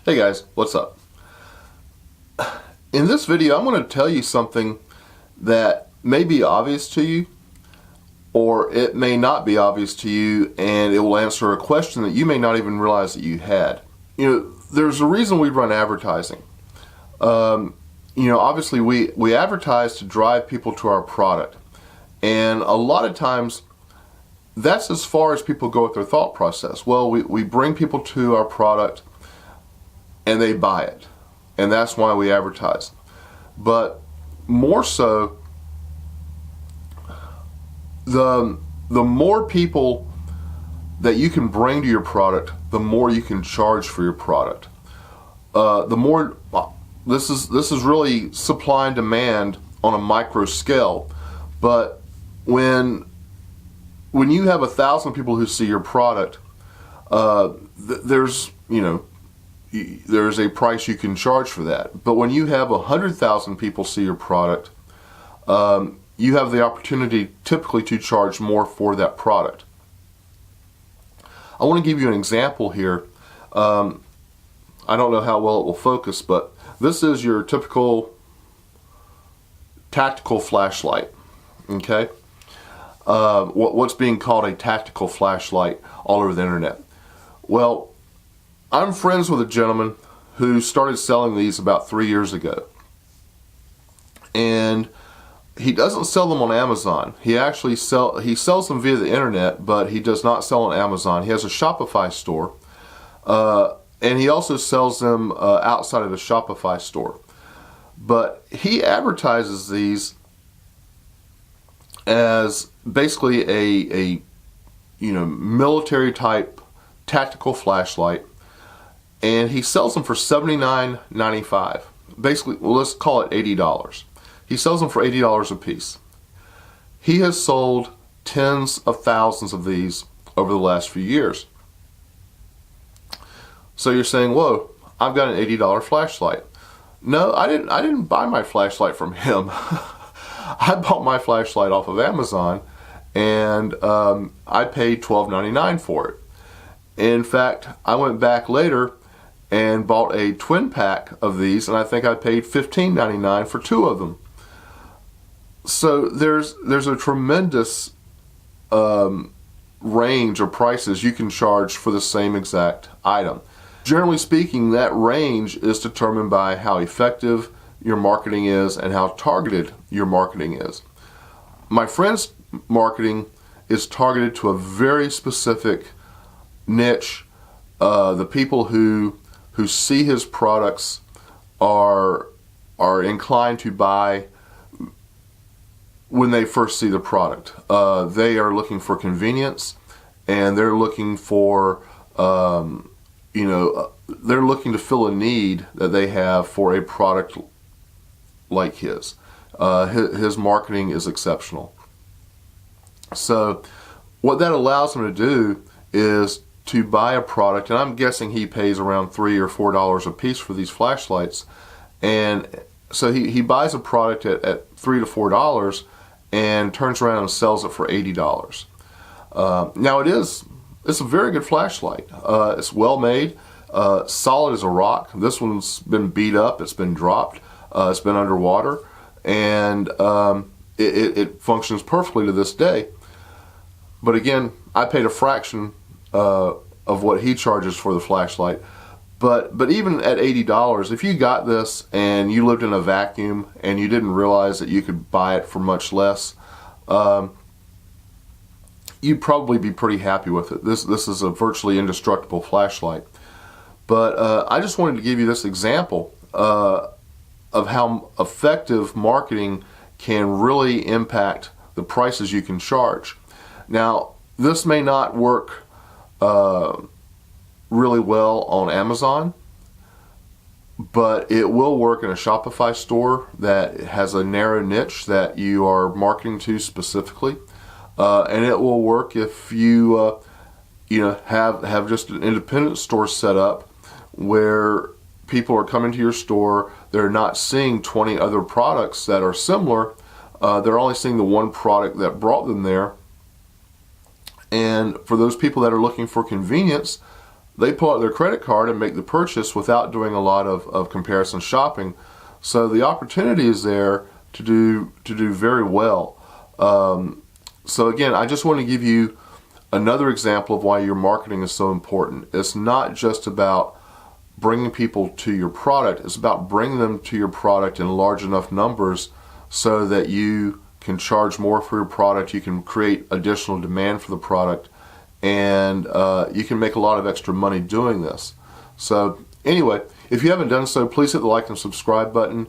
Hey guys, what's up? In this video, I'm going to tell you something that may be obvious to you, or it may not be obvious to you, and it will answer a question that you may not even realize that you had. There's a reason we run advertising. Obviously we advertise to drive people to our product, and a lot of times that's as far as people go with their thought process. Well, we bring people to our product and they buy it, and that's why we advertise. But more so, the more people that you can bring to your product, the more you can charge for your product. This is really supply and demand on a micro scale. But when you have 1,000 people who see your product, there's a price you can charge for that. But when you have 100,000 people see your product, you have the opportunity typically to charge more for that product. I want to give you an example here. I don't know how well it will focus, but this is your typical tactical flashlight. Okay? What's being called a tactical flashlight all over the internet. Well, I'm friends with a gentleman who started selling these about 3 years ago. And he doesn't sell them on Amazon. He sells them via the internet, but he does not sell on Amazon. He has a Shopify store. And he also sells them outside of the Shopify store. But he advertises these as basically a military type tactical flashlight. And he sells them for $79.95. Basically, well, let's call it $80. He sells them for $80 a piece. He has sold tens of thousands of these over the last few years. So you're saying, whoa, I've got an $80 flashlight. No, I didn't buy my flashlight from him. I bought my flashlight off of Amazon, and I paid $12.99 for it. In fact, I went back later and bought a twin pack of these, and I think I paid $15.99 for 2 of them. So there's a tremendous range of prices you can charge for the same exact item. Generally speaking, that range is determined by how effective your marketing is and how targeted your marketing is. My friend's marketing is targeted to a very specific niche. The people who see his products are inclined to buy when they first see the product. They are looking for convenience, and they're looking for they're looking to fill a need that they have for a product like his. His marketing is exceptional. So what that allows him to do is to buy a product, and I'm guessing he pays around $3 or $4 a piece for these flashlights, and so he buys a product at $3 to $4 and turns around and sells it for $80. Now it's a very good flashlight. It's well made, solid as a rock. This one's been beat up, it's been dropped, it's been underwater, and it functions perfectly to this day. But again, I paid a fraction of what he charges for the flashlight. But even at $80, if you got this and you lived in a vacuum and you didn't realize that you could buy it for much less, you'd probably be pretty happy with it. This is a virtually indestructible flashlight. But I just wanted to give you this example of how effective marketing can really impact the prices you can charge. Now, this may not work really well on Amazon, but it will work in a Shopify store that has a narrow niche that you are marketing to specifically, and it will work if you have just an independent store set up where people are coming to your store. They're not seeing 20 other products that are similar. They're only seeing the one product that brought them there. And for those people that are looking for convenience, they pull out their credit card and make the purchase without doing a lot of comparison shopping. So the opportunity is there to do very well. So again, I just want to give you another example of why your marketing is so important. It's not just about bringing people to your product. It's about bringing them to your product in large enough numbers so that you can charge more for your product, you can create additional demand for the product, and you can make a lot of extra money doing this. So anyway, if you haven't done so, please hit the like and subscribe button.